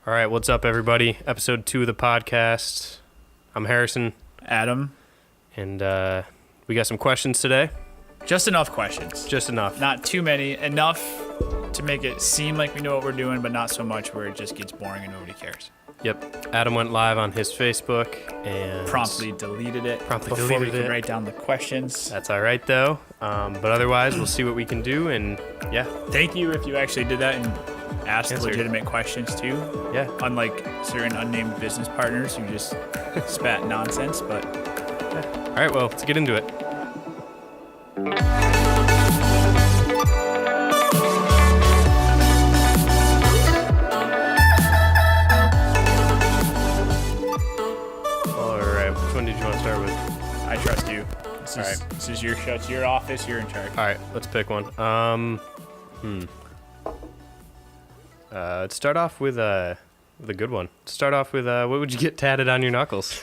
All right, what's up, everybody? Episode 2 of the podcast. I'm Harrison. Adam. And we got some questions today. Just enough questions. Just enough. Not too many. Enough to make it seem like we know what we're doing, but not so much where it just gets boring and nobody cares. Yep. Adam went live on his Facebook and... Promptly deleted it before we could write down the questions. That's all right, though. But otherwise, we'll see what we can do, and yeah. Thank you if you actually did that and asked legitimate questions, too. Yeah. Unlike certain unnamed business partners who just spat nonsense, but... Yeah. All right, well, let's get into it. I trust you. This is your show. It's your office. You're in charge. All right, let's pick one. Let's start off with a good one. Start off with what would you get tatted on your knuckles?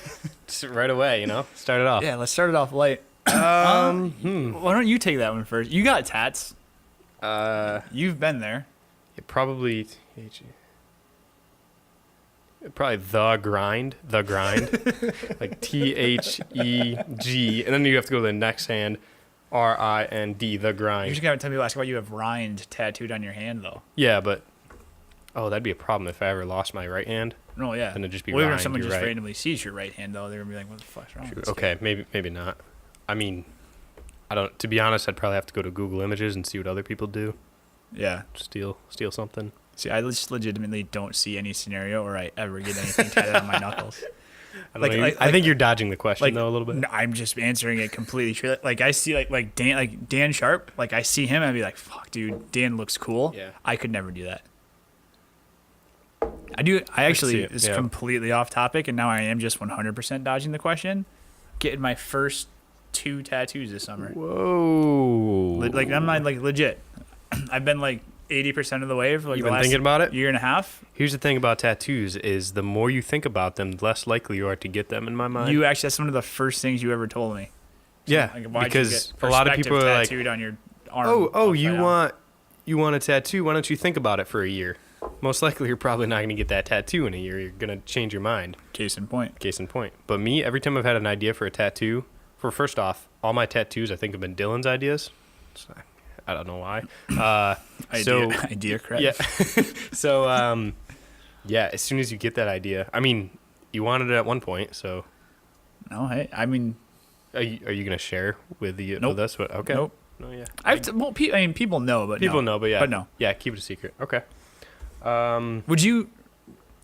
Just right away, Start it off. Yeah, let's start it off light. Why don't you take that one first? You got tats. You've been there. It probably the grind, like THEG, and then you have to go to the next hand, RIND, the grind. You're just gonna tell me why you have rind tattooed on your hand though. Yeah, but that'd be a problem if I ever lost my right hand. No, yeah. Then it'd just be rind. Even if someone just randomly sees your right hand though, they're gonna be like, "What the fuck's wrong?" Okay, maybe not. I mean, I don't. To be honest, I'd probably have to go to Google Images and see what other people do. Yeah. Steal something. See, I just legitimately don't see any scenario where I ever get anything tatted on my knuckles. I think you're dodging the question though a little bit. No, I'm just answering it completely true. Like I see like Dan Sharp, like I see him and I'd be like, "Fuck, dude, Dan looks cool." Yeah. I could never do that. It's completely off topic, and now I am just 100% dodging the question. Getting my first 2 tattoos this summer. Whoa! I'm not legit. I've been 80% of the way for You've the been last thinking about it? Year and a half. Here's the thing about tattoos is the more you think about them, the less likely you are to get them in my mind. That's one of the first things you ever told me. So, yeah, because a lot of people are like, tattooed on your arm. You want a tattoo? Why don't you think about it for a year? Most likely you're probably not going to get that tattoo in a year. You're going to change your mind. Case in point. But me, every time I've had an idea for a tattoo, first off, all my tattoos I think have been Dylan's ideas. So I don't know why. Idea correct. Yeah. So, as soon as you get that idea, I mean, you wanted it at one point, so. No, hey, I mean. Are you going to share with us? Okay. Nope. No, yeah. People know, but people know, but yeah. But no. Yeah, keep it a secret. Okay. Would you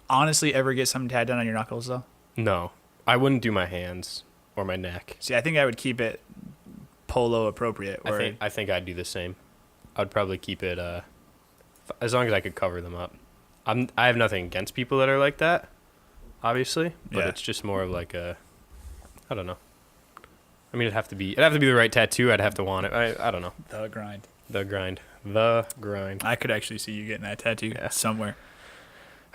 honestly ever get something tattooed on your knuckles, though? No. I wouldn't do my hands or my neck. See, I think I would keep it polo appropriate. I think I'd do the same. I'd probably keep it as long as I could cover them up. I have nothing against people that are like that, obviously, but it's just more of I don't know. I mean, it'd have to be the right tattoo. I'd have to want it. I don't know. The grind. I could actually see you getting that tattoo somewhere.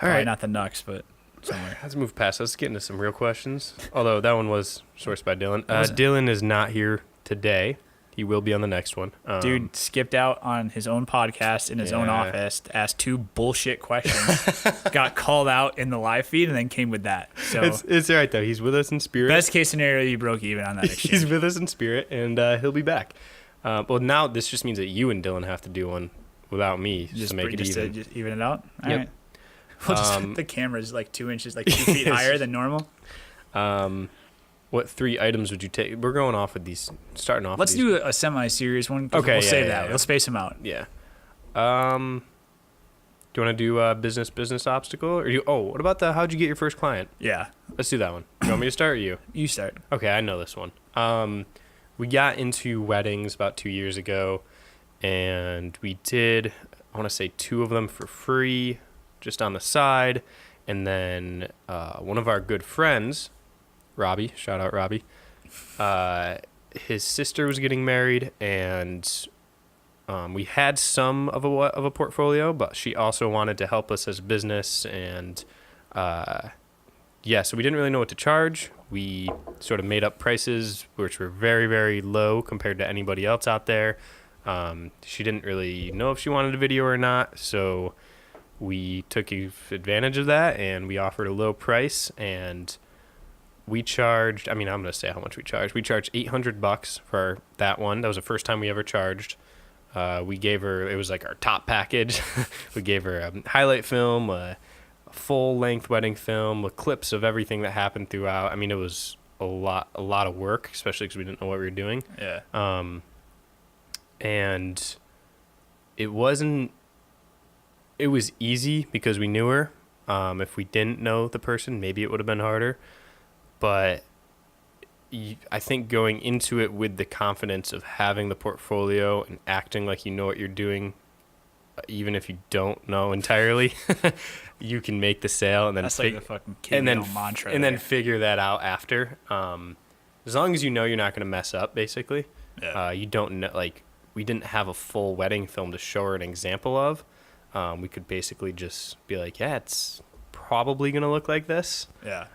All right, not the knucks, but somewhere. Let's move past. Let's get into some real questions. Although that one was sourced by Dylan. Dylan is not here today. He will be on the next one. Dude skipped out on his own podcast in his own office, asked 2 bullshit questions, got called out in the live feed, and then came with that. So it's all right, though. He's with us in spirit. Best case scenario, you broke even on that exchange. He's with us in spirit, and he'll be back. Well, now this just means that you and Dylan have to do one without me to make it even. Just even it out? All right. Well, the camera's 2 inches, 2 feet higher than normal. What 3 items would you take? We're going off with these, starting off. Let's do a semi-serious one. Okay, we'll save that. We'll space them out. Yeah. Do you want to do business obstacle, or what about how'd you get your first client? Yeah. Let's do that one. You want me to start or you? You start. Okay, I know this one. We got into weddings about 2 years ago, and we did, I want to say 2 of them for free, just on the side, and then one of our good friends, Robbie, shout out Robbie, his sister was getting married, and we had some of a portfolio, but she also wanted to help us as business, and so we didn't really know what to charge. We sort of made up prices which were very, very low compared to anybody else out there. She didn't really know if she wanted a video or not, so we took advantage of that, and we offered a low price, and we charged, I'm going to say how much we charged. We charged $800 for that one. That was the first time we ever charged. We gave her, it was like our top package. We gave her a highlight film, a full-length wedding film with clips of everything that happened throughout. I mean, it was a lot of work, especially because we didn't know what we were doing. Yeah. And it was easy because we knew her. If we didn't know the person, maybe it would have been harder. But I think going into it with the confidence of having the portfolio and acting like you know what you're doing, even if you don't know entirely, you can make the sale, and then that's like the fucking kid mantra. And then figure that out after. As long as you know you're not going to mess up, basically. Yeah. You don't know, like, we didn't have a full wedding film to show her an example of. We could basically just be like, yeah, it's probably going to look like this. Yeah.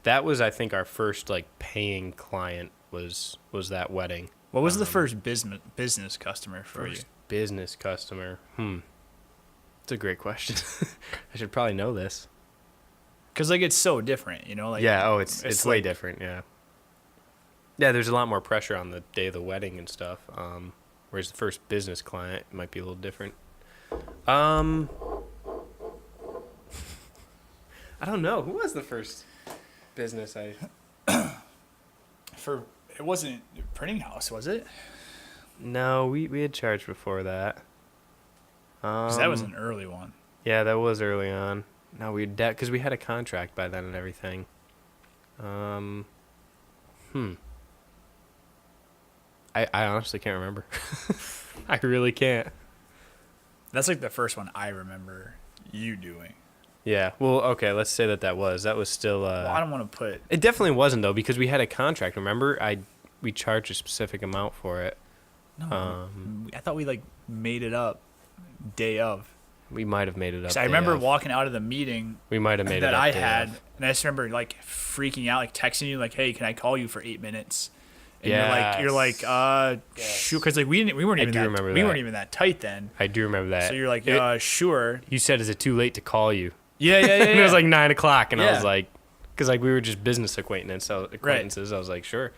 That was, I think, our first like paying client was that wedding. What was the first business customer for you? Business customer. It's a great question. I should probably know this. Because like it's so different, you know. Like yeah. It's way different. Yeah. Yeah. There's a lot more pressure on the day of the wedding and stuff. Whereas the first business client might be a little different. I don't know. Who was the first business it wasn't printing house, was it? No, we had charged before that. 'Cause that was an early one. Yeah, that was early on. No, because we had a contract by then and everything. I honestly can't remember. I really can't. That's like the first one I remember you doing. Yeah. Well, okay. Let's say that was still. Well, I don't want to put. It definitely wasn't though, because we had a contract. Remember, we charged a specific amount for it. No, I thought we like made it up day of. We might have made it up. I remember walking out of the meeting. We might have made that it up I had, and I just remember like freaking out, like texting you, like, "Hey, can I call you for 8 minutes?" And you're like, shoot, because like we weren't even that tight then. I do remember that. So you're like, sure. You said, "Is it too late to call you?" Yeah. And it was like 9 o'clock, and I was like, because like we were just business acquaintances. Right. I was like, sure.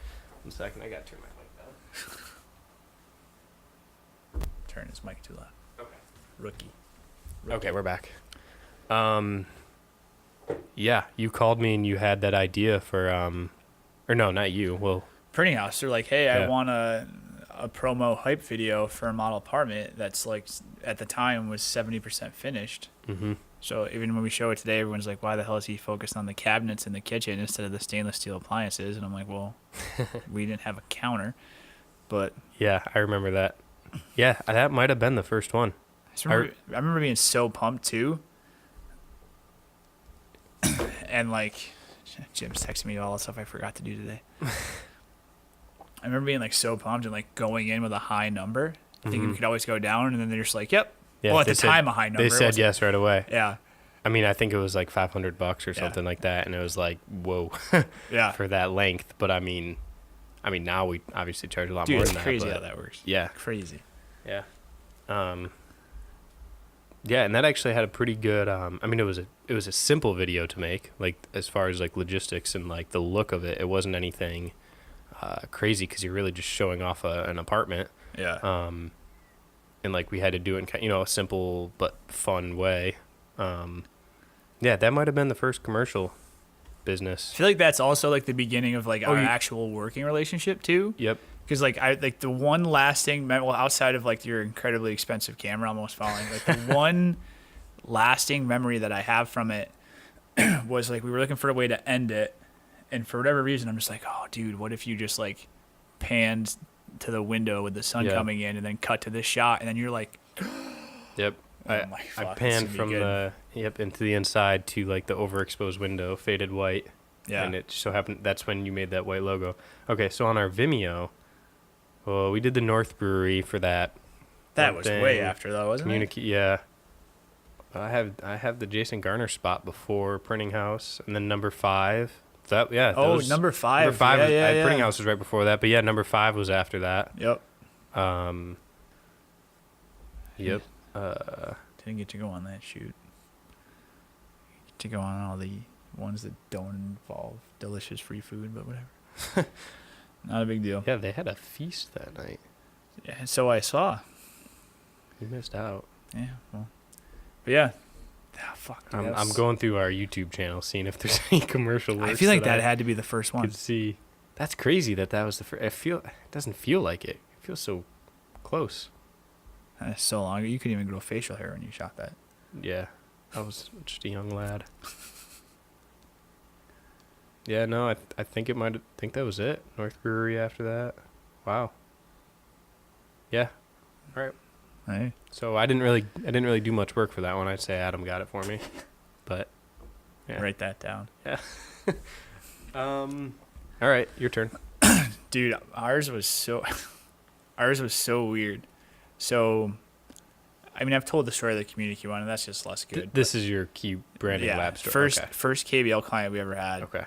1 second, I got to turn my mic down. Turn his mic too loud. Okay. Rookie. Okay, we're back. Yeah, you called me and you had that idea for or no, not you. Well, printing house. They're like, hey, I want a promo hype video for a model apartment that's like at the time was 70% finished. Mm-hmm. So even when we show it today, everyone's like, why the hell is he focused on the cabinets in the kitchen instead of the stainless steel appliances? And I'm like, well, we didn't have a counter, but yeah, I remember that. Yeah, that might have been the first one. I remember being so pumped too. And like, Jim's texting me all the stuff I forgot to do today. I remember being like so pumped and like going in with a high number, thinking we could always go down, and then they're just like, "Yep." Yeah, well, at the time, a high number. They said yes right away. Yeah. I mean, I think it was like $500 or something like that, and it was like, whoa, yeah, for that length. But I mean, now we obviously charge a lot more than that. Dude, it's crazy how that works. Yeah, crazy. Yeah. Yeah, and that actually had a pretty good. I mean, it was a simple video to make, like as far as like logistics and like the look of it. It wasn't anything crazy because you're really just showing off an apartment. Yeah. And like we had to do it in a simple but fun way. Yeah, that might have been the first commercial business. I feel like that's also like the beginning of like our actual working relationship too. Yep. Because like the one lasting, well, outside of like your incredibly expensive camera almost falling, like the one lasting memory that I have from it was like we were looking for a way to end it, and for whatever reason I'm just like, oh dude, what if you just like panned to the window with the sun coming in and then cut to this shot, and then you're like, yep. I panned from into the inside to like the overexposed window, faded white. Yeah. And it so happened that's when you made that white logo. Okay, so on our Vimeo, well, we did the North Brewery for that. That was way after though, wasn't it? Yeah. I have the Jason Garner spot before Printing House, and then number 5. Number 5. Number 5. Printing House was right before that, but yeah, number 5 was after that. Yep. Yep. Didn't get to go on that shoot. Get to go on all the ones that don't involve delicious free food, but whatever. Not a big deal. Yeah, they had a feast that night. Yeah, so I saw. You missed out. Yeah, well. But yeah. Ah, fuck. Dude, I'm going through our YouTube channel, seeing if there's any commercial lists. I feel like that had to be the first one. Could see. That's crazy that was the first. It doesn't feel like it. It feels so close. That's so long ago. You couldn't even grow facial hair when you shot that. Yeah, I was just a young lad. Yeah, no, I think that was it. North Brewery after that. Wow. Yeah. All right. Right. So I didn't really do much work for that one. I'd say Adam got it for me, but yeah. Write that down. Yeah. All right, your turn. Dude, ours was so weird. So, I mean, I've told the story of the community one, and that's just less good. This is your key branding lab story. First KBL client we ever had. Okay.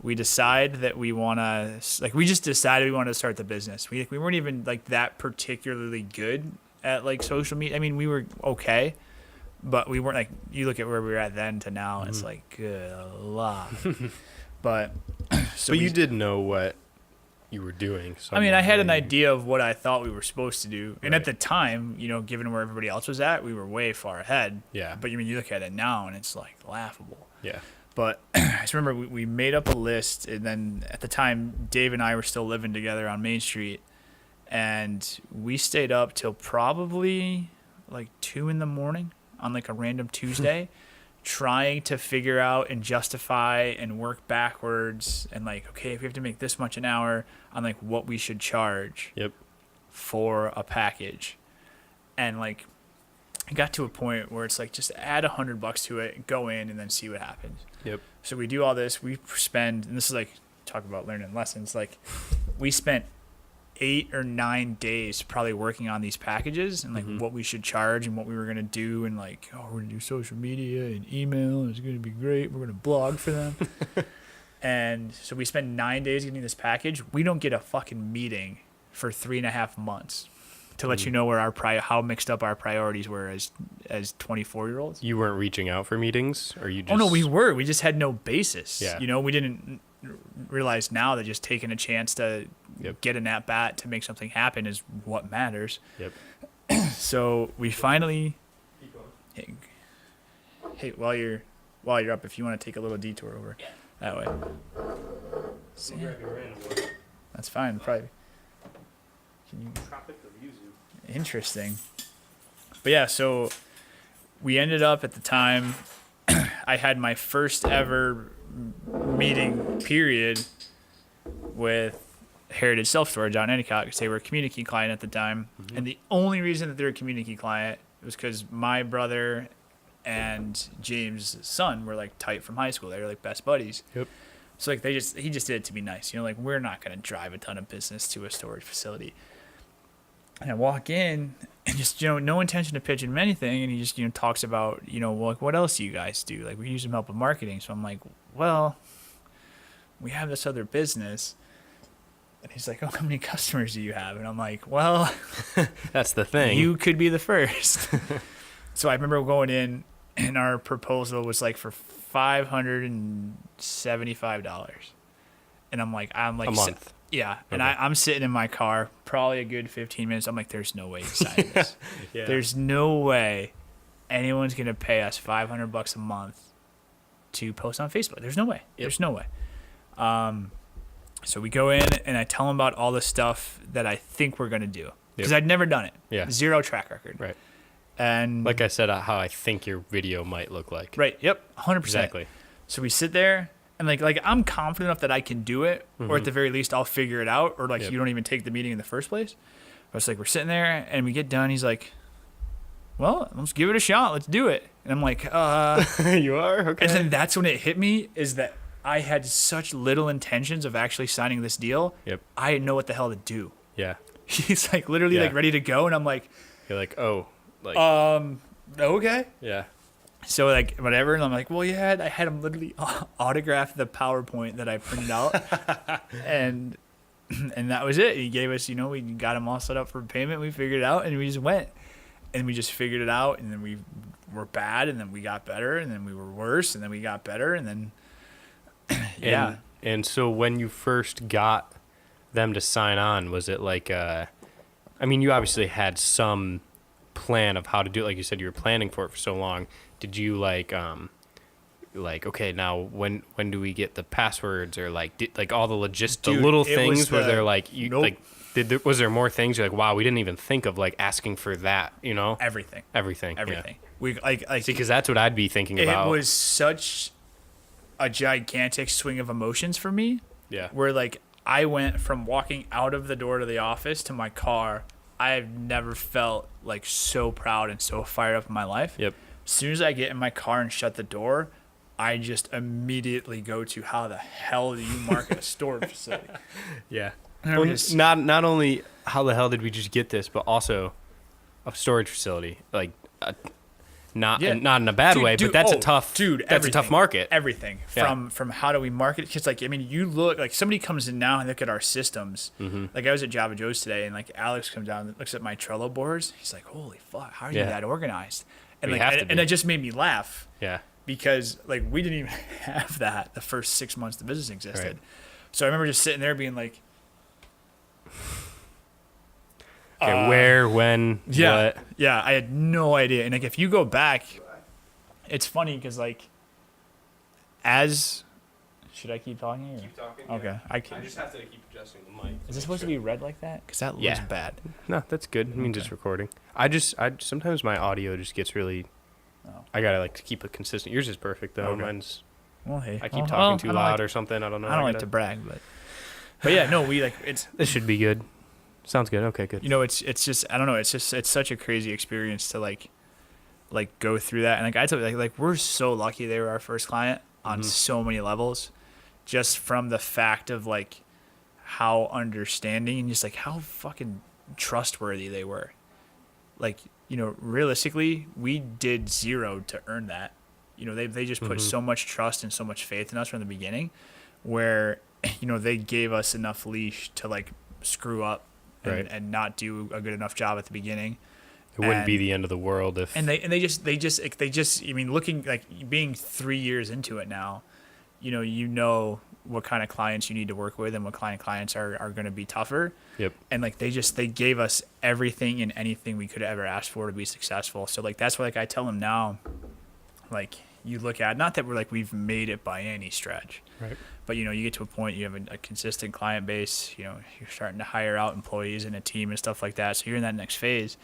We decide that we want to, we just decided we wanted to start the business. We weren't even that particularly good at social media. I mean, we were okay, but we weren't you look at where we were at then to now, and it's good luck. But you did know what you were doing. I mean, I had an idea of what I thought we were supposed to do, and right. at the time, given where everybody else was at, we were way far ahead. Yeah. But you look at it now, and it's laughable. Yeah. But I just remember we made up a list, and then at the time, Dave and I were still living together on Main Street, and we stayed up till probably 2 a.m. on a random Tuesday, trying to figure out and justify and work backwards and okay, if we have to make this much an hour on what we should charge for a package. And it got to a point where it's just add $100 to it, go in, and then see what happens. Yep. So we do all this. We spend, and this is talk about learning lessons. We spent 8 or 9 days probably working on these packages and what we should charge and what we were gonna do, and we're gonna do social media and email, and it's gonna be great. We're gonna blog for them. And so we spend 9 days getting this package. We don't get a fucking meeting for 3.5 months to let you know where how mixed up our priorities were as 24-year-olds. You weren't reaching out for meetings, or you just... Oh no, we were. We just had no basis. Yeah. We didn't realize now that just taking a chance to get an at bat to make something happen is what matters. Yep. So we finally. Hey, while you're up, if you want to take a little detour over that way. That's fine. Probably. Can you? Interesting. But yeah, so we ended up at the time. I had my first ever meeting period with Heritage Self Storage out in Endicott, because they were a community client at the time. Mm-hmm. And the only reason that they were a community client was because my brother and James' son were tight from high school. They were best buddies. Yep. So he just did it to be nice. We're not going to drive a ton of business to a storage facility. And I walk in and just, no intention of pitching him anything. And he just, talks about, what else do you guys do? We use some help with marketing. So I'm like, well, we have this other business. And he's like, oh, how many customers do you have? And I'm like, well, that's the thing. You could be the first. So I remember going in, and our proposal was for $575. And I'm like, a month. Yeah. And okay. I'm sitting in my car, probably a good 15 minutes. I'm like, there's no way you sign this. Yeah. There's no way anyone's going to pay us $500 a month to post on Facebook. There's no way. Yep. There's no way. So we go in, and I tell them about all the stuff that I think we're going to do, because I'd never done it. Yeah. Zero track record. Right. And like I said, how I think your video might look like. Right. Yep. 100%. Exactly. So we sit there, and I'm confident enough that I can do it, or at the very least I'll figure it out, or you don't even take the meeting in the first place. I was we're sitting there, and we get done. He's like, well, let's give it a shot. Let's do it. And I'm like, you are? Okay. And then that's when it hit me, is that I had such little intentions of actually signing this deal. Yep. I didn't know what the hell to do. Yeah. He's literally ready to go, and I'm like, you're like, oh, okay. Yeah. So whatever, and I'm like, well, yeah, I had him literally autograph the PowerPoint that I printed out, and that was it. He gave us, we got him all set up for payment. We figured it out, and we just went. and we just figured it out, and then we were bad, and then we got better, and then we were worse, and then we got better, and then yeah. And so when you first got them to sign on, was it like I mean, you obviously had some plan of how to do it. Like you said, you were planning for it for so long. Did you like okay, now when do we get the passwords, or like all the the little things where they're like you nope. like was there more things you're like, wow, we didn't even think of like asking for that, you know? Everything. Yeah. We like see, because that's what I'd be thinking about. It was such a gigantic swing of emotions for me. Yeah. Where like I went from walking out of the door to the office to my car. I've never felt like so proud and so fired up in my life. Yep. As soon as I get in my car and shut the door, I just immediately go to how the hell do you market a storage facility? Yeah. Well, not only how the hell did we just get this, but also a storage facility. Like, not in a bad way, but that's a tough market. Everything from how do we market? Because like, I mean, you look like somebody comes in now and look at our systems. Mm-hmm. Like I was at Java Joe's today, and like Alex comes down and looks at my Trello boards. He's like, "Holy fuck, how are you that organized?" And and it just made me laugh. Yeah. Because like we didn't even have that the first 6 months the business existed. Right. So I remember just sitting there being like, okay, where, when, what? Yeah, I had no idea. And like if you go back, it's funny because like should I keep talking? Or? Keep talking. Okay, yeah. I just have to keep adjusting the mic. Is this supposed to be read like that? Because that looks bad. No, that's good. It means it's recording. I sometimes my audio just gets really. Oh. I gotta like to keep it consistent. Yours is perfect though. Okay. Mine's. Well, hey. I keep talking too loud or something. I don't know. I don't like to brag, but yeah, no, we like it's. This should be good. Sounds good. Okay, good. You know, it's just I don't know. It's such a crazy experience to like go through that. And like I told you, like we're so lucky they were our first client on so many levels, just from the fact of like how understanding and just like how fucking trustworthy they were. Like, you know, realistically, we did zero to earn that. You know, they just put so much trust and so much faith in us from the beginning, where, you know, they gave us enough leash to like screw up and not do a good enough job at the beginning. It wouldn't be the end of the world if. And they just I mean, looking like being 3 years into it now, you know what kind of clients you need to work with and what clients are going to be tougher. Yep. And like they gave us everything and anything we could ever ask for to be successful. So like that's why like I tell them now, like you look at, not that we've made it by any stretch, right? But you know, you get to a point, you have a consistent client base, you know, you're starting to hire out employees and a team and stuff like that. So you're in that next phase.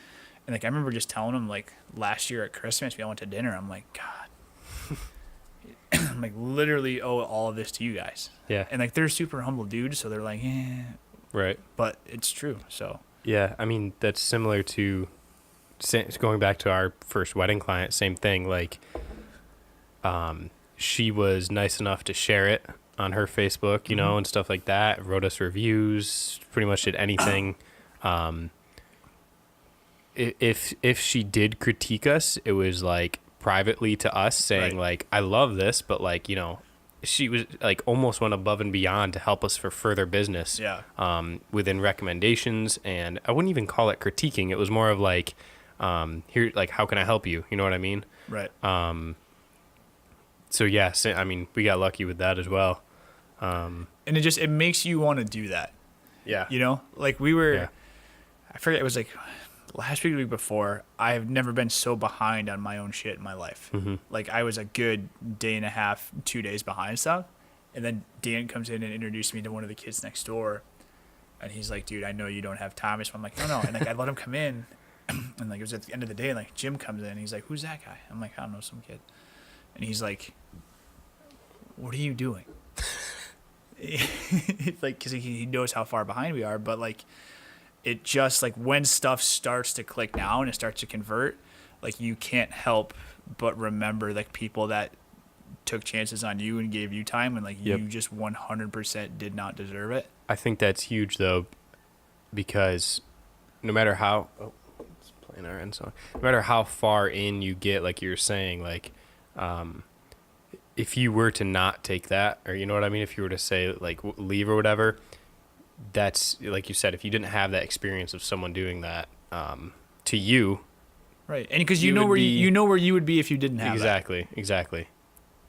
And like I remember just telling them like last year at Christmas, we all went to dinner. I'm like, God, I'm like literally owe all of this to you guys. Yeah. And like they're super humble dudes, so they're like, right. But it's true. So yeah, I mean that's similar to going back to our first wedding client. Same thing. Like, she was nice enough to share it on her Facebook, you know, and stuff like that. Wrote us reviews. Pretty much did anything. If she did critique us, it was like privately to us saying like, I love this, but like, you know, she was like almost went above and beyond to help us for further business. Yeah. Within recommendations, and I wouldn't even call it critiquing. It was more of like, here, like, how can I help you? You know what I mean? Right. So yeah, I mean, we got lucky with that as well. And it makes you want to do that. Yeah. You know, like we were, I forget, it was like last week, the week before, I have never been so behind on my own shit in my life. Like I was a good day and a half, 2 days behind stuff. And then Dan comes in and introduced me to one of the kids next door. And he's like, dude, I know you don't have time. So I'm like, no. And like, I let him come in. And like, it was at the end of the day. And like, Jim comes in. And he's like, who's that guy? I'm like, I don't know, some kid. And he's like, what are you doing? Like, because he knows how far behind we are. But like, it just like when stuff starts to click now and it starts to convert, like you can't help but remember like people that took chances on you and gave you time, and like you just 100% did not deserve it. I think that's huge though, because no matter how it's playing our end song, no matter how far in you get, like you're saying, like if you were to not take that, or you know what I mean, if you were to say like leave or whatever, that's like you said, if you didn't have that experience of someone doing that to you, Right. And because you know where you would be if you didn't have Exactly.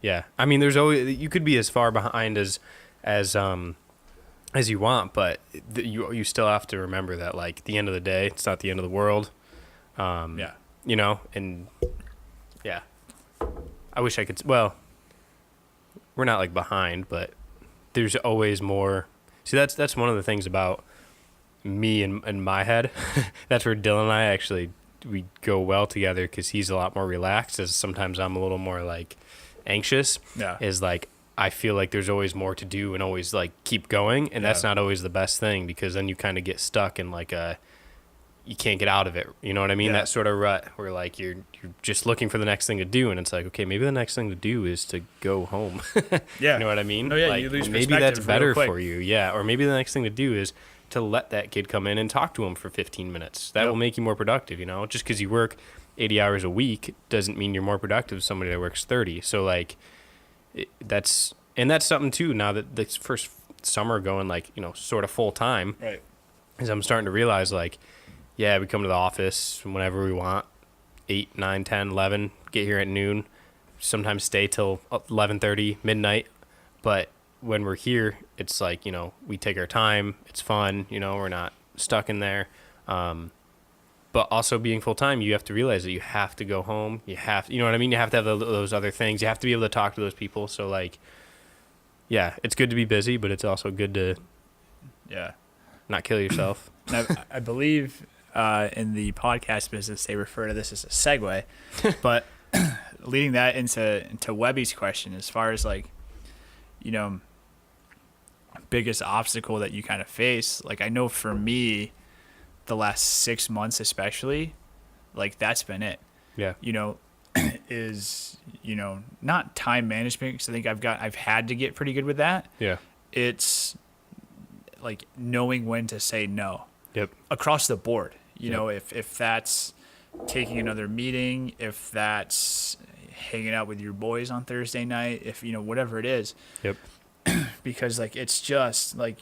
Yeah. I mean, there's always, you could be as far behind as you want, but you still have to remember that, like, at the end of the day, it's not the end of the world. Yeah. You know, and yeah, I wish I could, well, we're not like behind, but there's always more. See, that's one of the things about me and my head. That's where Dylan and I actually, we go well together, because he's a lot more relaxed, as sometimes I'm a little more like anxious. Yeah. Is like, I feel like there's always more to do and always like keep going, and that's not always the best thing, because then you kind of get stuck in like you can't get out of it. You know what I mean? Yeah. That sort of rut where like you're just looking for the next thing to do, and it's like, okay, maybe the next thing to do is to go home. Yeah. You know what I mean? No, yeah, like, you lose maybe perspective that's real better quick. for you. Yeah. Or maybe the next thing to do is to let that kid come in and talk to him for 15 minutes. That will make you more productive, you know? Just because you work 80 hours a week doesn't mean you're more productive than somebody that works 30. So like that's something too, now that this first summer going like, you know, sort of full time. Right. Is I'm starting to realize, like, yeah, we come to the office whenever we want, 8, 9, 10, 11, get here at noon, sometimes stay till 11:30, midnight. But when we're here, it's like, you know, we take our time. It's fun. You know, we're not stuck in there. But also being full time, you have to realize that you have to go home. You know what I mean? You have to have those other things. You have to be able to talk to those people. So like, yeah, it's good to be busy, but it's also good to not kill yourself. I believe in the podcast business, they refer to this as a segue, but leading that into Webby's question, as far as like, you know, biggest obstacle that you kind of face, like I know for me, the last 6 months especially, like that's been it. Yeah. You know, is, you know, not time management, because I think I've had to get pretty good with that. Yeah. It's like knowing when to say no. Yep. Across the board. You know, if that's taking another meeting, if that's hanging out with your boys on Thursday night, if, you know, whatever it is. Yep. Because like it's just like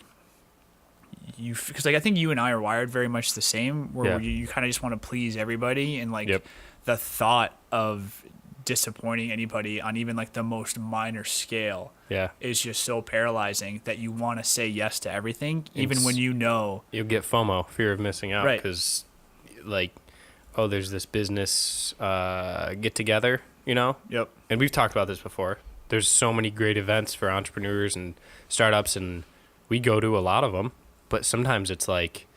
because like I think you and I are wired very much the same, where you kind of just want to please everybody, and like the thought of disappointing anybody on even like the most minor scale is just so paralyzing that you want to say yes to everything, even when you know you'll get FOMO, fear of missing out, because like, oh, there's this business get together, you know. And we've talked about this before. There's so many great events for entrepreneurs and startups, and we go to a lot of them, but sometimes it's like,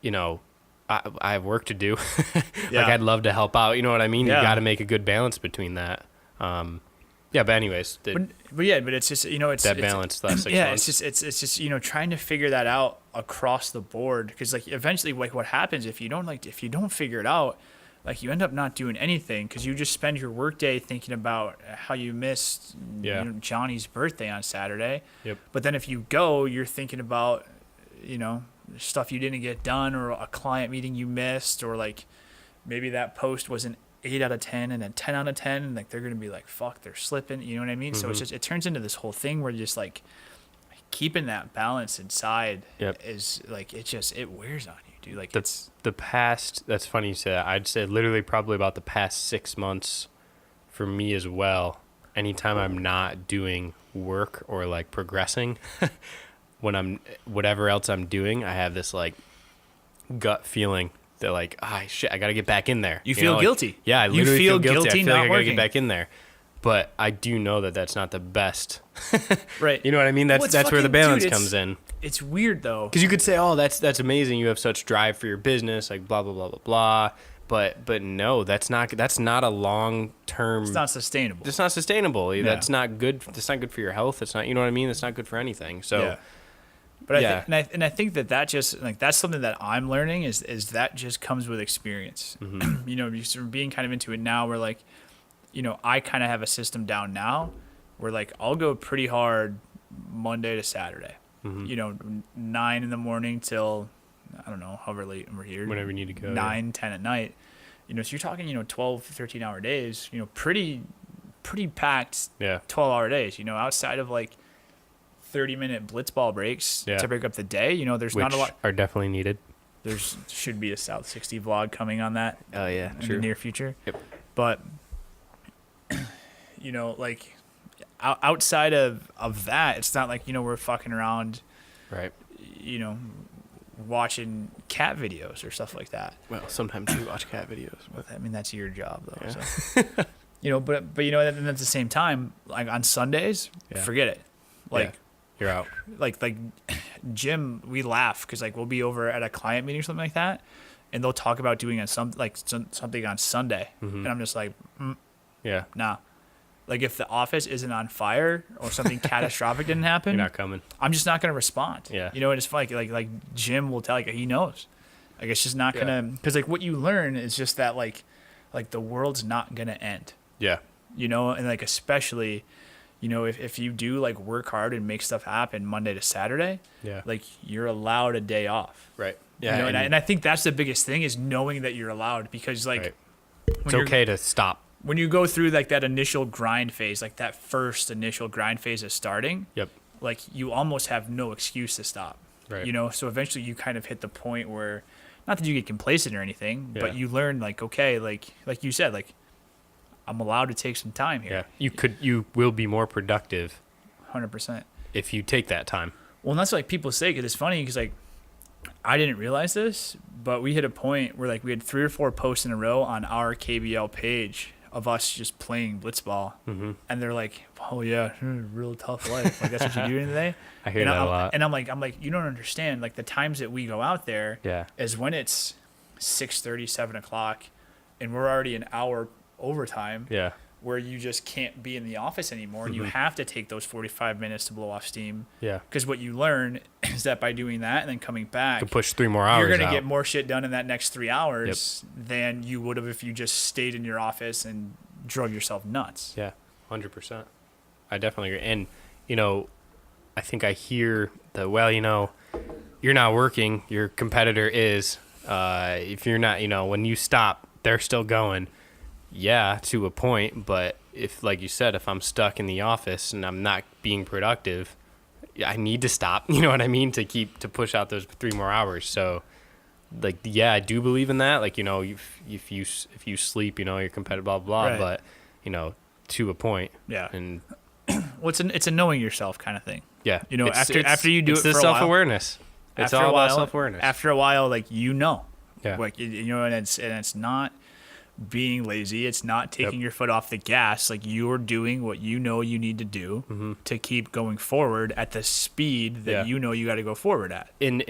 you know, I have work to do. Like, I'd love to help out. You know what I mean? You got to make a good balance between that. But anyways, but it's just, you know, it's that balance last 6 months. it's just, you know, trying to figure that out across the board. Because like eventually, like what happens if you don't figure it out, like you end up not doing anything, because you just spend your workday thinking about how you missed you know, Johnny's birthday on Saturday. But then if you go, you're thinking about, you know, stuff you didn't get done, or a client meeting you missed, or like maybe that post was an 8 out of 10 and a 10 out of 10, and like they're gonna be like, fuck, they're slipping, you know what I mean? So it's just, it turns into this whole thing where just like keeping that balance inside is like, it wears on you, dude. Like the past, that's funny you say that. I'd say literally probably about the past 6 months for me as well, anytime I'm not doing work or like progressing, when whatever else I'm doing, I have this like gut feeling that like, shit, I got to get back in there. You feel know, guilty. Like, yeah, I literally feel guilty. I feel like I got to get back in there. But I do know that that's not the best. Right. You know what I mean? That's where the balance comes in. It's weird though. Because you could say, oh, that's amazing. You have such drive for your business, like blah, blah, blah, blah, blah. But no, that's not a long term. It's not sustainable. It's not sustainable. Yeah. That's not good. That's not good for your health. It's not, you know what I mean? It's not good for anything. So But I think that just like, that's something that I'm learning is that just comes with experience. You know, you're being kind of into it now, where like, you know, I kind of have a system down now where like I'll go pretty hard Monday to Saturday. You know, 9 in the morning till, I don't know, however late we're here. Whenever you need to go. 9, 10 at night. You know, so you're talking, you know, 12, 13-hour days, you know, pretty packed 12-hour days, you know, outside of like 30-minute blitzball breaks to break up the day. You know, there's not a lot. Are definitely needed. should be a SouthSixty vlog coming on that. Oh yeah, in true. the near future. Yep. But like outside of that, it's not like we're fucking around, Right. watching cat videos or stuff like that. Well, sometimes we watch cat videos. But I mean, that's your job though. Yeah. So. But and at the same time, like on Sundays, forget it. Like you're out. like Jim, we laugh because like we'll be over at a client meeting or something like that, and they'll talk about doing something on Sunday, and I'm just like, Yeah. nah. Like if the office isn't on fire or something catastrophic didn't happen, You're not coming. I'm just not gonna respond. Yeah. And it's like Jim will tell you, he knows. Like it's just not gonna, because like what you learn is just that like the world's not gonna end. Yeah. And like especially, if you do like work hard and make stuff happen Monday to Saturday, like you're allowed a day off. Right. Yeah. And I think that's the biggest thing is knowing that you're allowed, because like it's okay to stop. When you go through like that initial grind phase, like that first initial grind phase of starting, Yep. like you almost have no excuse to stop. Right. So eventually you kind of hit the point where, not that you get complacent or anything, but you learn like, okay, like you said, like I'm allowed to take some time here. Yeah. You will be more productive 100%. if you take that time. Well, and that's what, like people say, because it's funny because like I didn't realize this, but we hit a point where like we had 3 or 4 posts in a row on our KBL page of us just playing blitzball, and they're like, "Oh yeah, real tough life. Like that's what you're doing today." I hear that a lot. And I'm like, you don't understand. Like the times that we go out there, is when it's 6:30, 7 o'clock, and we're already an hour overtime. Yeah. Where you just can't be in the office anymore, and you have to take those 45 minutes to blow off steam. Yeah. Because what you learn is that by doing that and then coming back, to push 3 more hours, you're going to out. get more shit done in that next 3 hours than you would have if you just stayed in your office and drove yourself nuts. Yeah, 100%. I definitely agree. And, I think I hear you're not working, your competitor is. If you're not, when you stop, they're still going. Yeah, to a point, but if, like you said, if I'm stuck in the office and I'm not being productive, I need to stop, you know what I mean, to push out those 3 more hours. So, like, yeah, I do believe in that. Like, if you sleep, you're competitive, blah, blah, Right. but, to a point. Yeah. And Well, it's a knowing yourself kind of thing. yeah, After you do it it's for the a while, self-awareness. It's all about self-awareness. After a while, like, Yeah. like, and it's not being lazy. It's not taking your foot off the gas. Like you're doing what you need to do to keep going forward at the speed that you got to go forward at. In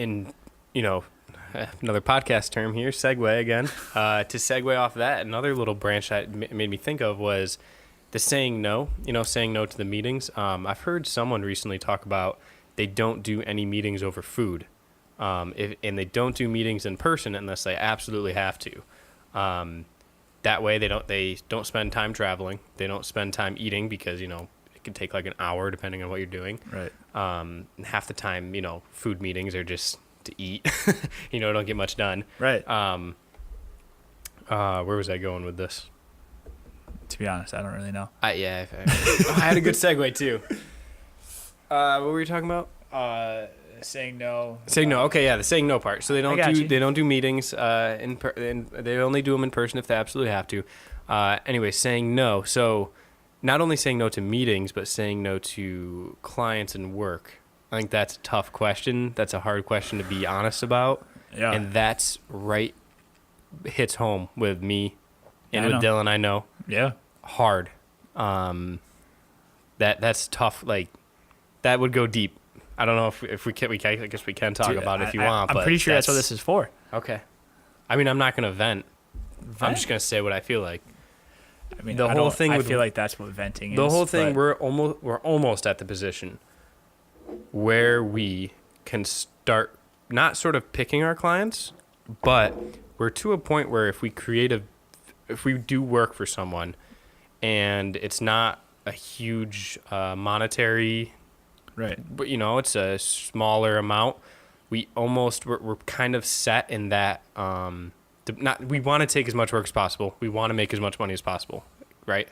another podcast term here, segue again. To segue off that, another little branch that made me think of was the saying no. Saying no to the meetings. I've heard someone recently talk about they don't do any meetings over food, and they don't do meetings in person unless they absolutely have to. That way they don't spend time traveling. They don't spend time eating because, it can take like an hour depending on what you're doing. Right. And half the time, food meetings are just to eat. Don't get much done. Right. Where was I going with this? To be honest, I don't really know. I had a good segue too. What were you talking about? Saying no. Saying no. Okay, the saying no part. So they got you. don't do meetings and they only do them in person if they absolutely have to. Anyway, saying no. So not only saying no to meetings, but saying no to clients and work. I think that's a tough question. That's a hard question to be honest about. Yeah. And that's hits home with me and with Dylan. I know. Yeah. Hard. That's tough. Like that would go deep. I don't know if we can. I guess we can talk about it if you want. I'm pretty sure that's what this is for. Okay. I mean, I'm not gonna vent. I'm just gonna say what I feel like. I mean, the whole thing. I feel like that's what venting is. The whole thing. We're almost at the position where we can start not sort of picking our clients, but we're to a point where if we do work for someone, and it's not a huge monetary. Right. But it's a smaller amount. We're kind of set in that. We want to take as much work as possible. We want to make as much money as possible, right?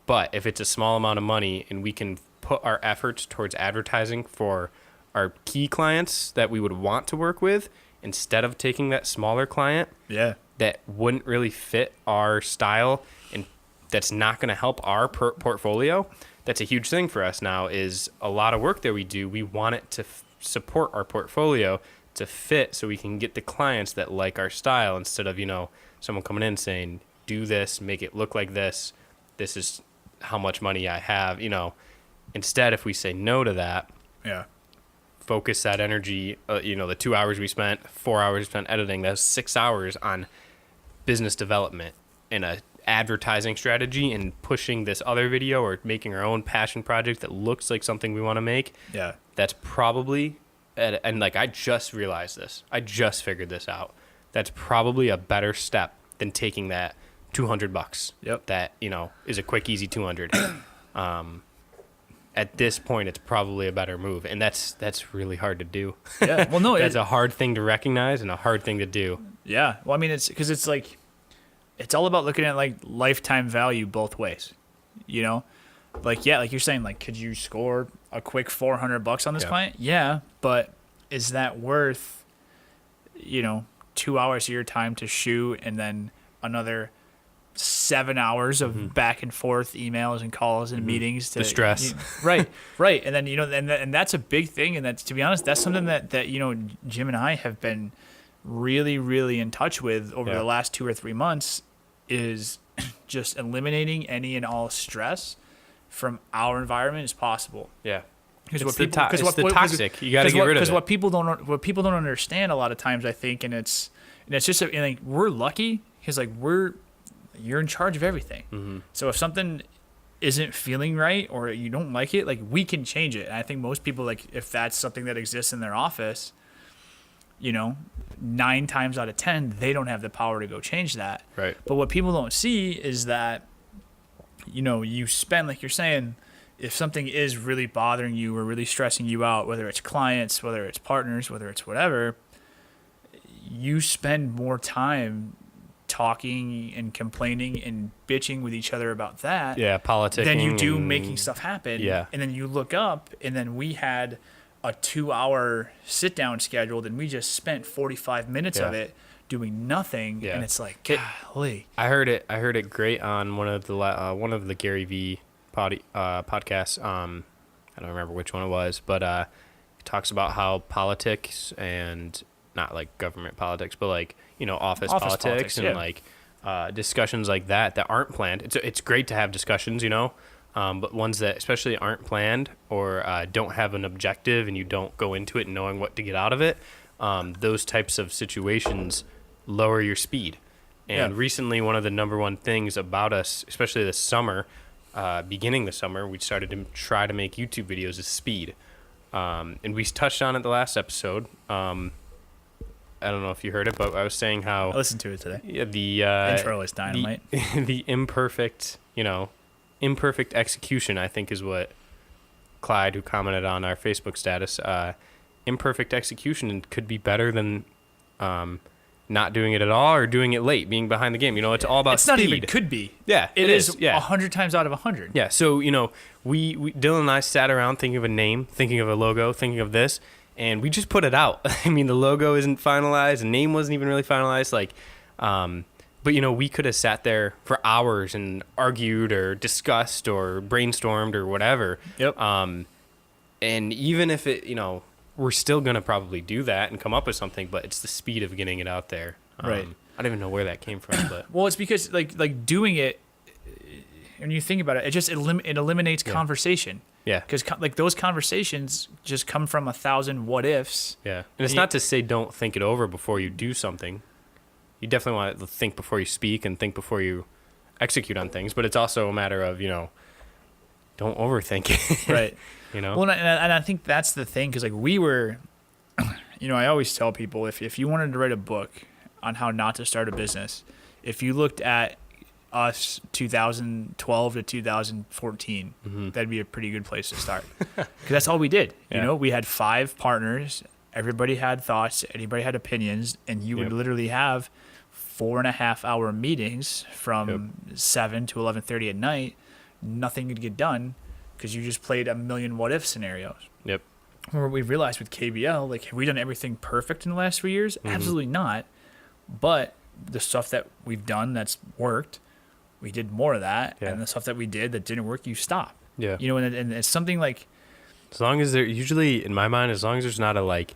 But if it's a small amount of money and we can put our efforts towards advertising for our key clients that we would want to work with, instead of taking that smaller client Yeah. that wouldn't really fit our style and that's not going to help our portfolio. That's a huge thing for us now, is a lot of work that we do. We want it to support our portfolio, to fit, so we can get the clients that like our style, instead of, someone coming in saying, do this, make it look like this. This is how much money I have, Instead, if we say no to that, Yeah. focus that energy, the 2 hours we spent, 4 hours spent editing, that's 6 hours on business development and a advertising strategy and pushing this other video or making our own passion project that looks like something we want to make. Yeah. That's probably, and like I just realized this, I just figured this out. That's probably a better step than taking that $200. Yep. That, is a quick, easy 200. At this point, it's probably a better move, and that's really hard to do. Yeah. Well, no, that's a hard thing to recognize and a hard thing to do. Yeah. Well, I mean, it's because it's like, it's all about looking at like lifetime value both ways, like, yeah, like you're saying, like, could you score a quick $400 on this client? Yeah. But is that worth, 2 hours of your time to shoot and then another 7 hours of back and forth emails and calls and meetings to the stress. Right. And then, and that's a big thing. And that's, to be honest, that's something that, Jim and I have been really, really in touch with over the last 2 or 3 months, is just eliminating any and all stress from our environment as possible. Yeah. Because It's the toxic. You got to get rid of it. Because what people don't understand a lot of times, I think, and it's just like, we're lucky because like you're in charge of everything. Mm-hmm. So if something isn't feeling right or you don't like it, like, we can change it. And I think most people, like, if that's something that exists in their office, 9 times out of 10, they don't have the power to go change that. Right. But what people don't see is that, you spend, like you're saying, if something is really bothering you or really stressing you out, whether it's clients, whether it's partners, whether it's whatever, you spend more time talking and complaining and bitching with each other about that. Yeah, politicking. Than you do making stuff happen. Yeah. And then you look up, and then we had a 2-hour sit down scheduled, and we just spent 45 minutes of it doing nothing. Yeah. And it's like, golly. I heard it great on one of the Gary V podcasts. I don't remember which one it was, but it talks about how politics, and not like government politics, but like, office politics and like discussions like that aren't planned. It's great to have discussions, but ones that especially aren't planned or don't have an objective, and you don't go into it knowing what to get out of it. Those types of situations lower your speed. And recently, one of the number one things about us, especially this summer, beginning the summer, we started to try to make YouTube videos, is speed. And we touched on it the last episode. I don't know if you heard it, but I was saying how I listened to it today. Yeah, the intro is dynamite. The imperfect execution, I think, is what Clyde, who commented on our Facebook status, imperfect execution could be better than not doing it at all or doing it late, being behind the game. It's all about speed. It's not even could be. Yeah, it is. 100 times out of 100. Yeah. So we Dylan and I sat around thinking of a name, thinking of a logo, thinking of this. And we just put it out. I mean, the logo isn't finalized. The name wasn't even really finalized. But we could have sat there for hours and argued or discussed or brainstormed or whatever. Yep. And even if it, we're still gonna probably do that and come up with something, but it's the speed of getting it out there. Right. I don't even know where that came from, but well, it's because like doing it. When you think about it, it eliminates conversation. Yeah. Because like those conversations just come from 1,000 what ifs. Yeah. And it's not to say don't think it over before you do something. You definitely want to think before you speak and think before you execute on things. But it's also a matter of, don't overthink it. Right. Well, and I think that's the thing. Because like we were, I always tell people, if you wanted to write a book on how not to start a business, if you looked at us 2012 to 2014, that'd be a pretty good place to start, because that's all we did. We had 5 partners, everybody had thoughts, everybody had opinions, and you would literally have 4.5 hour meetings from 7 to 11:30 at night. Nothing could get done because you just played a million what if scenarios. where we realized with KBL, like, have we done everything perfect in the last 3 years? Absolutely not. But the stuff that we've done that's worked, we did more of that. Yeah. And the stuff that we did that didn't work, you stop. Yeah. You know, and it's something like, As long as there, usually in my mind, as long as there's not a like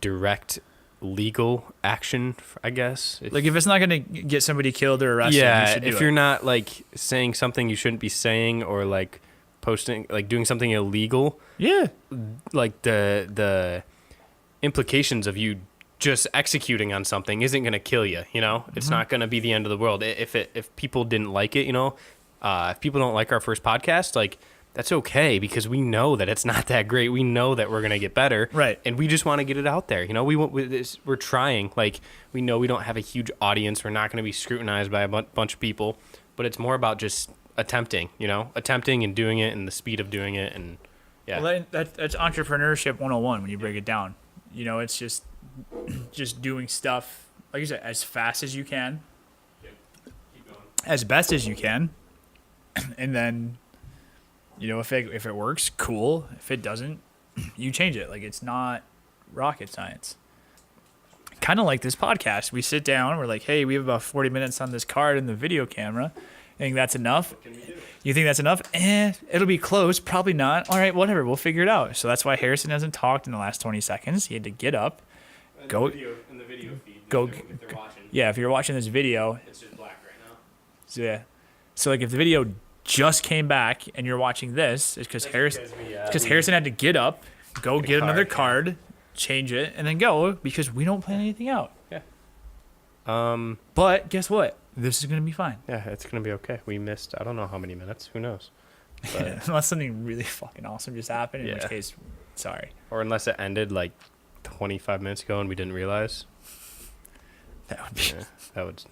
direct legal action, I guess. if it's not going to get somebody killed or arrested, you should do if it. you're not like saying something you shouldn't be saying, or like posting, like doing something illegal, Yeah. like the implications of you just executing on something isn't going to kill you, you know? It's not going to be the end of the world. If people didn't like it, you know, if people don't like our first podcast, like, that's okay, because we know that it's not that great. We know that we're going to get better. Right. And we just want to get it out there. You know, we're trying. Like, we know we don't have a huge audience. We're not going to be scrutinized by a bunch of people, but it's more about just attempting and doing it, and the speed of doing it. And yeah. Well, that's entrepreneurship 101 when you break it down. You know, it's just doing stuff, like you said, as fast as you can, Keep going. as best as you can, and then, you know, if it works, cool. If it doesn't, you change it. Like, it's not rocket science. Kind of like this podcast. We sit down, we're like, hey, we have about 40 minutes on this card in the video camera. I think that's enough. What can we do? You think that's enough? It'll be close. Probably not. All right, whatever. We'll figure it out. So that's why Harrison hasn't talked in the last 20 seconds. He had to get up. In Go- the video feed. go- If they're watching. Yeah, if you're watching this video, It's just black right now. so yeah. So like if the video just came back and you're watching this, it's because Harrison had to get up, go get another card, change it, and then go, because we don't plan anything out. Yeah. But guess what? This is gonna be fine. Yeah, it's gonna be okay. We missed, I don't know how many minutes. Who knows? But, Unless something really fucking awesome just happened, in which Yeah. case, sorry. or unless it ended like 25 minutes ago and we didn't realize. That would be. Yeah,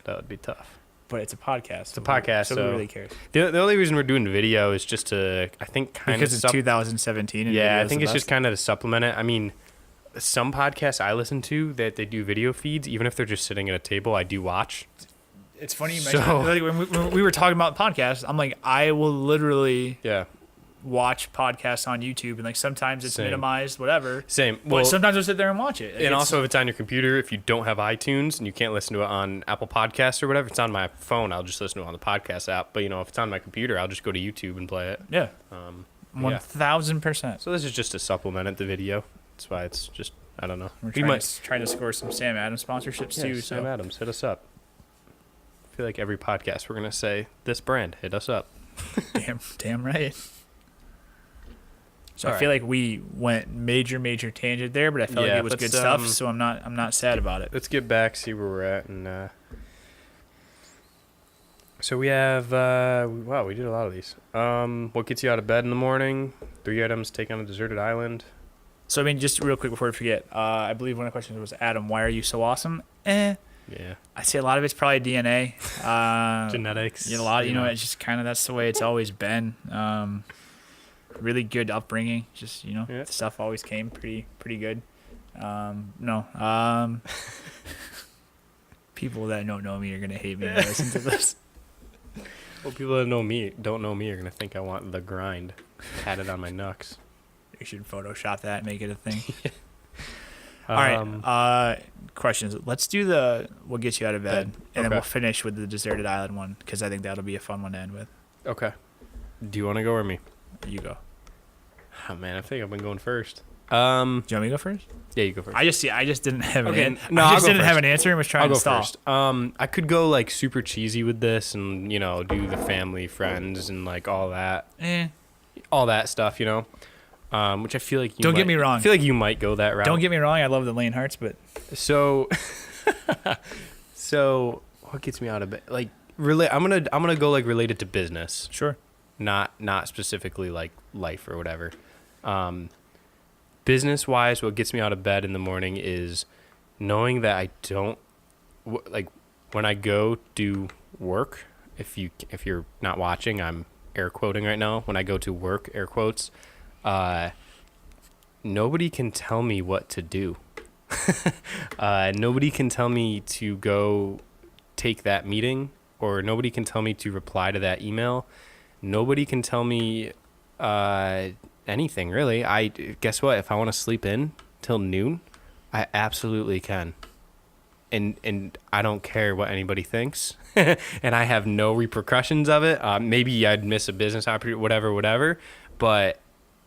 that would be tough. But it's a podcast. It's a podcast, so so who really cares? The only reason we're doing video is just to, I think, kind Because of it's 2017. And yeah, video I is think the it's just best. kind of to supplement it. I mean, some podcasts I listen to that they do video feeds, even if they're just sitting at a table, I do watch. It's funny you So- mentioned that. Like, when we were talking about podcasts, I'm like, I will literally Yeah, watch podcasts on YouTube, and like sometimes it's Same. minimized, whatever. same. But Well, sometimes I'll sit there and watch it. Like, and it's- also if it's on your computer, if you don't have iTunes and you can't listen to it on Apple Podcasts or whatever, if it's on my phone, I'll just listen to it on the podcast app. But, you know, if it's on my computer, I'll just go to YouTube and play it. yeah, Yeah. 1000%. So this is just to supplement the video. That's why it's just, I don't know. We're We trying to score some Sam Adams sponsorships too. Sam So Adams, hit us up. I feel like every podcast we're going to say, this brand, hit us up. damn right. So I All feel right. like we went major tangent there, but I felt like Yeah, it was let's, good stuff. So I'm not sad about it. Let's get back, see where we're at. And so we have, wow, we did a lot of these. What gets you out of bed in the morning? 3 items, take on a deserted island. So I mean, just real quick before we forget, I believe one of the questions was, Adam, why are you so awesome? Yeah. I'd say a lot of it's probably DNA. Genetics. You know, it's just kind of that's the way it's always been. Really good upbringing. Just Yeah. stuff always came pretty good. People that don't know me are gonna hate me when they listen to this. Well, people that don't know me are going to think I want the grind tatted on my knucks. You should Photoshop that and make it a thing. All right. Questions. Let's do the what gets you out of bed, and then Okay. we'll finish with the deserted island one, because I think that'll be a fun one to end with. Okay. Do you want to go or me? You go. Oh, man, I think I've been going first. Do you want me to go first? Yeah, you go first. I just didn't have Okay, an no, I I'll just go didn't have first. an answer and was trying I'll go to stall. first. I could go like super cheesy with this and, you know, do the family, friends, and like all that stuff, you know, which I feel like you Don't get might- me wrong. I feel like you might go that route. Don't get me wrong. I love the Lane Hearts, but So, so what gets me out of bed? Like, I'm gonna go like related to business, sure. not specifically like life or whatever. Business wise, what gets me out of bed in the morning is knowing that I don't like when I go do work. If you're not watching, I'm air quoting right now. When I go to work, air quotes, nobody can tell me what to do. Nobody can tell me to go take that meeting, or nobody can tell me to reply to that email. Nobody can tell me anything really. Guess what? If I want to sleep in till noon, I absolutely can. And I don't care what anybody thinks. And I have no repercussions of it. Maybe I'd miss a business opportunity, whatever. But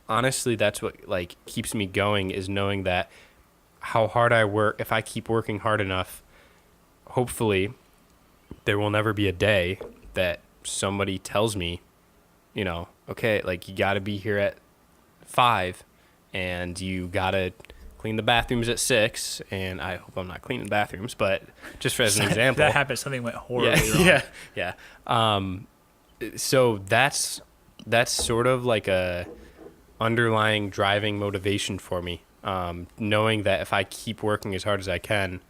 honestly, that's what like keeps me going, is knowing that how hard I work, if I keep working hard enough, hopefully there will never be a day that somebody tells me, you know, okay, like you got to be here at 5 and you got to clean the bathrooms at 6. And I hope I'm not cleaning bathrooms, but just for as an example. That happened. Something went horribly wrong. Yeah. So that's sort of like a underlying driving motivation for me. Knowing that if I keep working as hard as I can,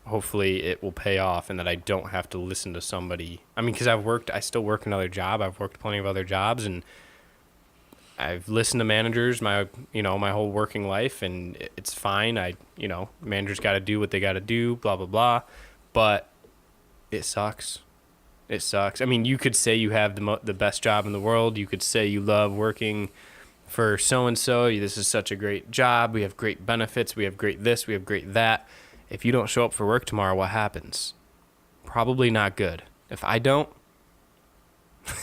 hopefully it will pay off, and that I don't have to listen to somebody. I mean, because I still work another job. I've worked plenty of other jobs, and I've listened to managers my whole working life, and it's fine. Managers got to do what they got to do, blah, blah, blah. But it sucks. It sucks. I mean, you could say you have the best job in the world. You could say you love working for so-and-so. This is such a great job. We have great benefits. We have great this. We have great that. If you don't show up for work tomorrow, what happens? Probably not good. If I don't,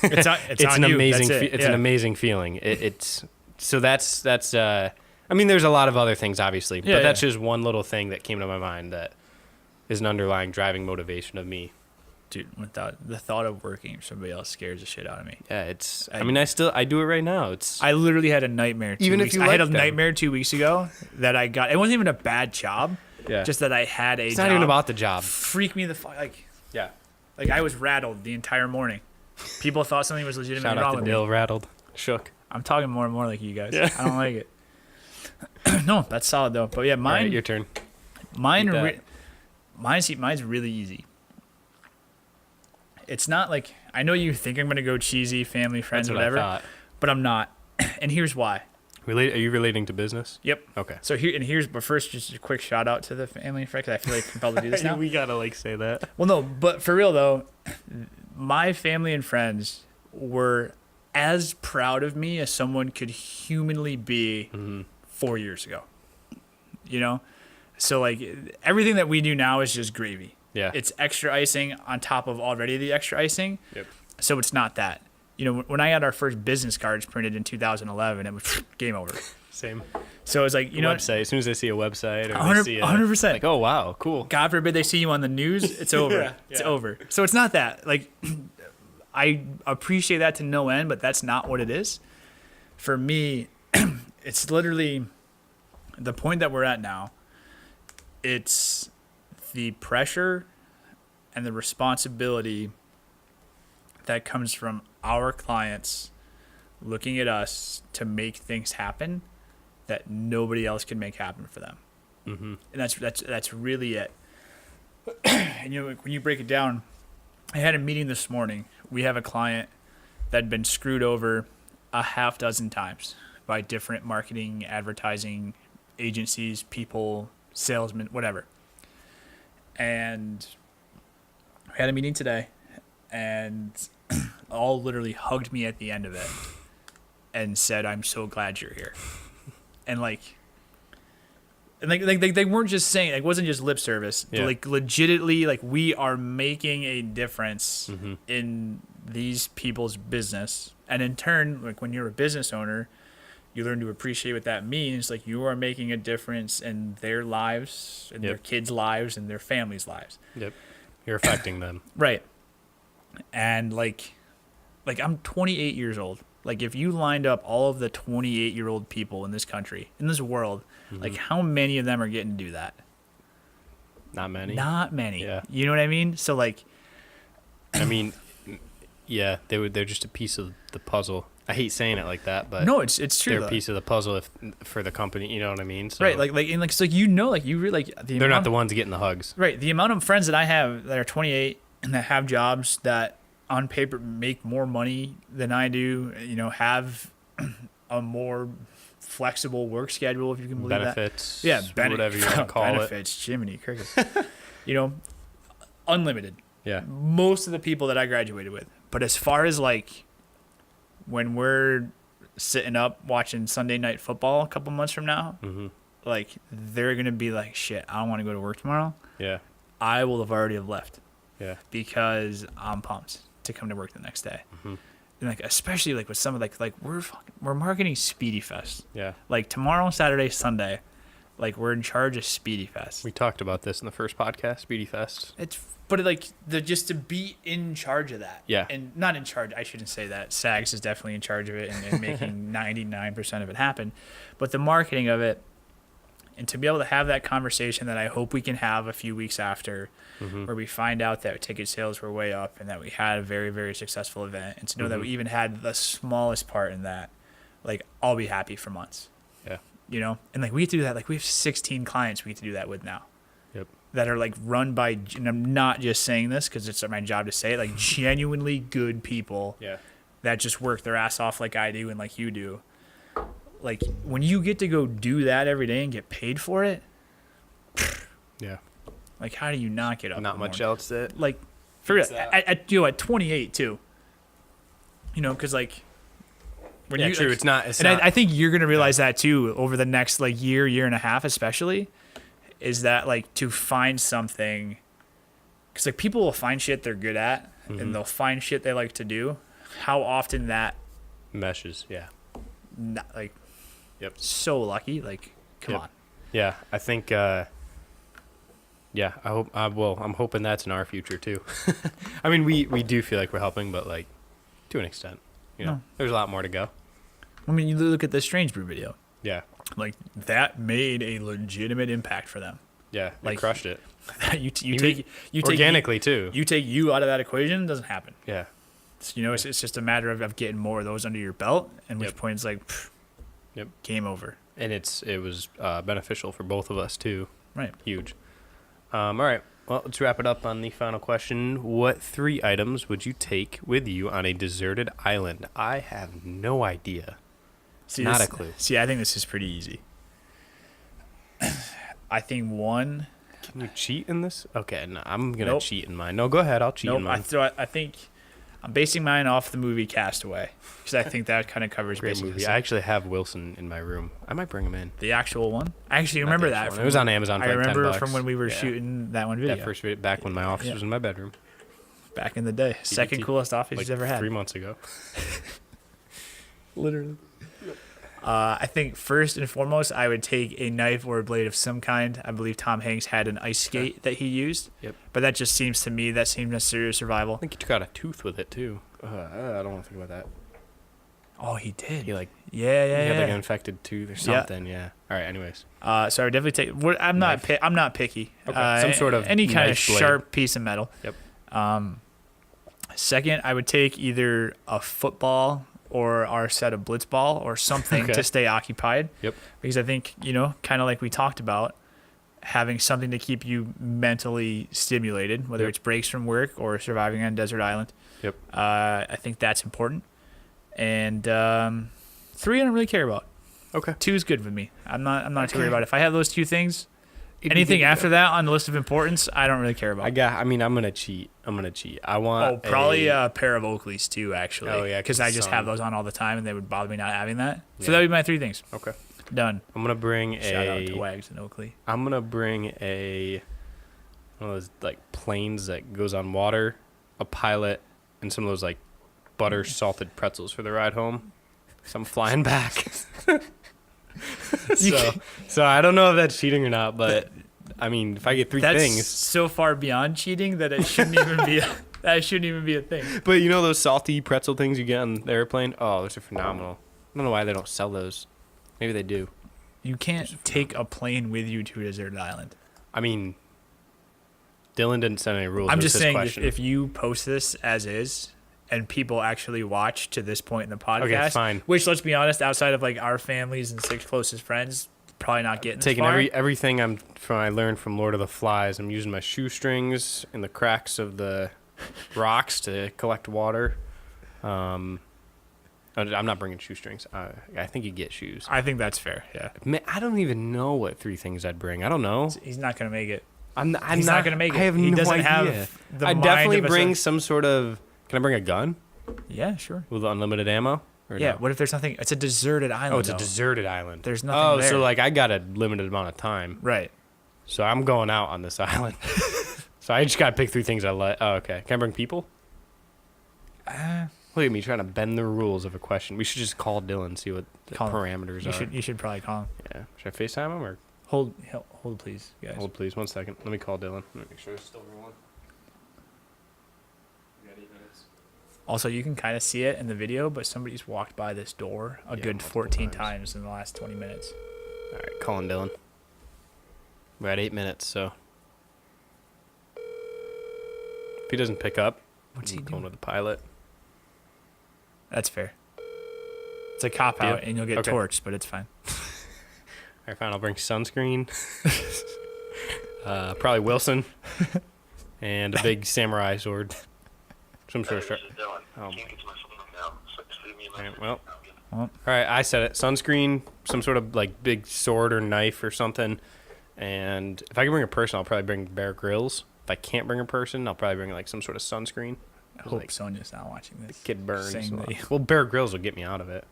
it's an amazing. It's an amazing feeling. It's so that's. I mean, there's a lot of other things, obviously, but that's just one little thing that came to my mind that is an underlying driving motivation of me. Dude, without the thought of working for somebody else scares the shit out of me. Yeah, I do it right now. I literally had a nightmare. I had a nightmare 2 weeks ago that I got. It wasn't even a bad job. Yeah. Just that I had a job. It's not even about the job. Freak me the fuck. Like I was rattled the entire morning. People thought something was legitimately wrong with me. Shout out to Dill, rattled. Shook. I'm talking more and more like you guys. Yeah. I don't like it. No, that's solid though. But yeah, mine. All right, your turn. Mine's really easy. It's not like, I know you think I'm going to go cheesy, family, friends, That's what whatever, I thought. But I'm not. And here's why. Are you relating to business? Yep. Okay. So but first, just a quick shout out to the family and friends, because I feel like I'm compelled to do this now. We got to say that. Well, no, but for real though, my family and friends were as proud of me as someone could humanly be 4 years ago. You know? So like everything that we do now is just gravy. Yeah. It's extra icing on top of already the extra icing. Yep. So it's not that. You know, when I had our first business cards printed in 2011, it was game over. Same. So it's like, website. As soon as they see a website or 100%. Like, oh, wow, cool. God forbid they see you on the news, it's over. It's over. So it's not that. Like, I appreciate that to no end, but that's not what it is. For me, it's literally the point that we're at now. It's the pressure and the responsibility that comes from our clients looking at us to make things happen that nobody else can make happen for them. Mm-hmm. And that's really it. And when you break it down, I had a meeting this morning. We have a client that had been screwed over a half dozen times by different marketing, advertising agencies, people, salesmen, whatever. And we had a meeting today, and all literally hugged me at the end of it and said, "I'm so glad you're here." And they weren't just saying, like, it wasn't just lip service. Yeah. Like legitimately, like, we are making a difference in these people's business. And in turn, like, when you're a business owner, you learn to appreciate what that means. Like, you are making a difference in their lives, in their kids' lives, and their families' lives. Yep. You're affecting them. Right. And like I'm 28 years old. Like, if you lined up all of the 28-year-old people in this country, in this world, like, how many of them are getting to do that? Not many. Not many. Yeah. You know what I mean? So, like, I mean, yeah, they're just a piece of the puzzle. I hate saying it like that, but no, it's true. They're a piece of the puzzle for the company. You know what I mean? So, right. So you really they're not the ones getting the hugs. Right. The amount of friends that I have that are 28 and that have jobs that on paper make more money than I do, have a more flexible work schedule, if you can believe benefits, that. Yeah, whatever you want to call benefits, Jiminy Crickets. Unlimited. Yeah. Most of the people that I graduated with. But as far as like when we're sitting up watching Sunday Night Football a couple months from now, like they're gonna be like, shit, I don't want to go to work tomorrow. Yeah. I will have already have left. Yeah. Because I'm pumped to come to work the next day. And like especially like with some of like we're marketing Speedy Fest. Yeah. Like tomorrow, Saturday, Sunday, like we're in charge of Speedy Fest. We talked about this in the first podcast, Speedy Fest. But like just to be in charge of that. Yeah. And not in charge, I shouldn't say that. SAGS is definitely in charge of it and making 99% of it happen. But the marketing of it, and to be able to have that conversation that I hope we can have a few weeks after, where we find out that ticket sales were way up and that we had a very, very successful event, and to know that we even had the smallest part in that, like I'll be happy for months. Yeah. You know? And like we get to do that. Like we have 16 clients we get to do that with now. Yep. That are like run by, and I'm not just saying this because it's my job to say it, like genuinely good people. Yeah. That just work their ass off like I do and like you do. Like when you get to go do that every day and get paid for it. Yeah. Like how do you not get up? Not much else that. Like for at 28 too. You know, because like when you true. like, It's not. I think you're gonna realize that too over the next like year and a half, especially. Is that like to find something, because like people will find shit they're good at and they'll find shit they like to do. How often that meshes, yeah. Not, like, yep. So lucky. Like, come on. Yeah, I think. Yeah, I hope. I'm hoping that's in our future too. I mean, we do feel like we're helping, but like to an extent, you know, there's a lot more to go. I mean, you look at the Strange Brew video. Yeah. Like that made a legitimate impact for them. Yeah, like crushed it. you take organically too. You take you out of that equation, it doesn't happen. Yeah. So, you know, it's just a matter of getting more of those under your belt, and which point it's like, game over. And it was beneficial for both of us too. Right. Huge. All right. Well, let's wrap it up on the final question. What 3 items would you take with you on a deserted island? I have no idea. Not a clue. See, I think this is pretty easy. I think one. Can you cheat in this? Okay, no, I'm gonna cheat in mine. No, go ahead. I'll cheat in mine. I think I'm basing mine off the movie Castaway because I think that kind of covers great movie. I actually have Wilson in my room. I might bring him in. The actual one. I actually remember that. It was on Amazon. For I remember $10. from when we were shooting that one video. That first video back when my office was in my bedroom. Back in the day, second coolest office like you've ever had. 3 months ago. Literally. I think first and foremost, I would take a knife or a blade of some kind. I believe Tom Hanks had an ice skate that he used. Yep. But that just seems to me, that seemed necessary to survival. I think he took out a tooth with it, too. I don't want to think about that. Oh, he did. He, like... He had, like, an infected tooth or something, yeah. All right, anyways. So I would definitely take... I'm not picky. Okay. Some sort of any kind of blade. sharp piece of metal. Yep. Second, I would take either a football or our set of blitzball or something to stay occupied. Yep. Because I think, you know, kind of like we talked about, having something to keep you mentally stimulated, whether it's breaks from work or surviving on a desert island. Yep. I think that's important. And 3, I don't really care about. Okay. 2 is good with me. I'm not too worried about it. If I have those 2 things, anything after that on the list of importance, I don't really care about. I'm gonna cheat. I want probably a pair of Oakleys too, actually. Oh yeah, because I just have those on all the time, and they would bother me not having that. So that would be my 3 things. Okay. Done. I'm gonna bring Shout out to Wags and Oakley. I'm gonna bring one of those like planes that goes on water, a pilot, and some of those like butter salted pretzels for the ride home. So I'm flying back. So I don't know if that's cheating or not, but I mean, if I get 3 things, that's so far beyond cheating that it shouldn't even be. That shouldn't even be a thing. But you know those salty pretzel things you get on the airplane? Oh, those are phenomenal. I don't know why they don't sell those. Maybe they do. You can't take a plane with you to a deserted island. I mean, Dylan didn't set any rules. I'm just saying, if you post this as is, and people actually watch to this point in the podcast, okay, fine. Which, let's be honest, outside of like our families and 6 closest friends, probably not getting taking this far. everything I learned from Lord of the Flies. I'm using my shoestrings in the cracks of the rocks to collect water. I'm not bringing shoestrings. I think you get shoes. I think that's fair. Yeah. Man, I don't even know what 3 things I'd bring. I don't know. He's not gonna make it. He's not gonna make it. I have he no doesn't idea. have the I'd mind definitely of bring some sort of. Can I bring a gun? Yeah, sure. With unlimited ammo? Or Yeah. no? What if there's nothing? It's a deserted island. Oh, it's a though. deserted island. There's nothing there. So like I got a limited amount of time. Right. So I'm going out on this island. So I just got to pick 3 things I like. Oh, okay. Can I bring people? Look at me trying to bend the rules of a question. We should just call Dylan, see what the parameters are. You should probably call him. Yeah. Should I FaceTime him or Hold, please, guys. hold, please? 1 second. Let me call Dylan. Let me make sure it's still rolling. We got 8 minutes. Also, you can kind of see it in the video, but somebody's walked by this door a good 14 times in the last 20 minutes. All right, calling Dylan. We're at 8 minutes, so if he doesn't pick up, What's he I'm doing? going with the pilot. That's fair. It's a cop out, Yeah. and you'll get Okay. torched, but it's fine. All right, fine. I'll bring sunscreen. Probably Wilson, and a big samurai sword. Some sort of shirt. All right, well. All right, I said it. Sunscreen, some sort of like big sword or knife or something. And if I can bring a person, I'll probably bring Bear Grylls. If I can't bring a person, I'll probably bring like some sort of sunscreen. I hope Sonia's not watching this. Kid burns. Saying that you- Well, Bear Grylls will get me out of it.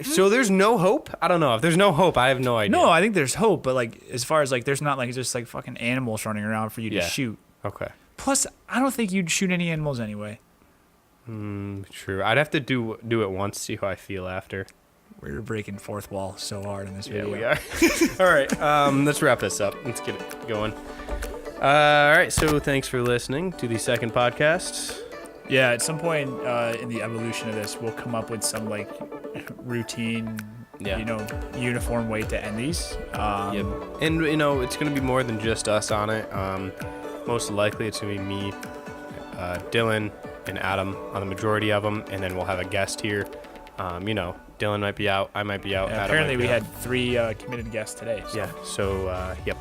So there's no hope? I don't know. If there's no hope, I have no idea. No, I think there's hope, but like as far as like there's not like just like fucking animals running around for you to Yeah. shoot. Okay. Plus, I don't think you'd shoot any animals anyway. True. I'd have to do it once, see how I feel after. We're breaking fourth wall so hard in this Yeah, video. we are. All right. Let's wrap this up. Let's get it going. All right. So thanks for listening to the second podcast. Yeah, at some point in the evolution of this, we'll come up with some like routine, Yeah. uniform way to end these. Yep. And it's gonna be more than just us on it. Most likely it's gonna be me, Dylan, and Adam on the majority of them, and then we'll have a guest here. Dylan might be out, I might be out. Adam Apparently, might be we out. had 3 committed guests today. So. Yeah. So yep.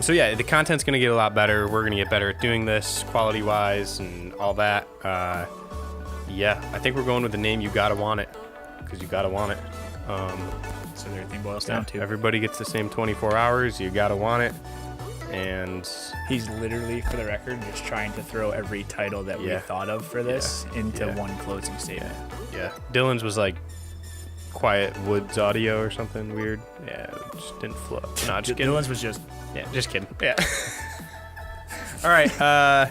So yeah, the content's gonna get a lot better. We're gonna get better at doing this, quality-wise, and all that. Yeah, I think we're going with the name "You Gotta Want It," because you gotta want it. So everything boils down to. Everybody gets the same 24 hours. You gotta want it, and He's literally, for the record, just trying to throw every title that we Yeah. thought of for this into Yeah. one closing statement. yeah. Dylan's was like Quiet Woods Audio or something weird. Yeah, it just didn't flow. No, just kidding. Dylan's was just Yeah, just kidding. Yeah. All right.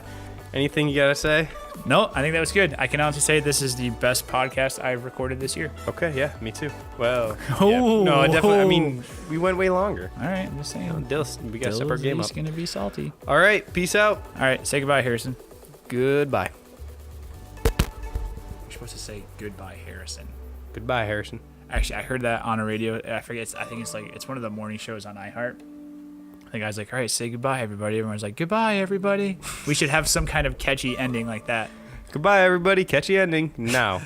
Anything you gotta say? no. I think that was good. I can honestly say this is the best podcast I've recorded this year. Okay. Yeah, me too. Well. Oh. No, definitely. I mean, we went way longer. All right, I'm just saying. Dylan, we gotta step our game up. He's gonna be salty. All right. Peace out. All right, say goodbye, Harrison. Goodbye. You're supposed to say goodbye, Harrison. Goodbye, Harrison. Actually, I heard that on a radio. I forget. I think it's one of the morning shows on iHeart. The guy's like, "All right, say goodbye, everybody." Everyone's like, "Goodbye, everybody." We should have some kind of catchy ending like that. Goodbye, everybody. Catchy ending now.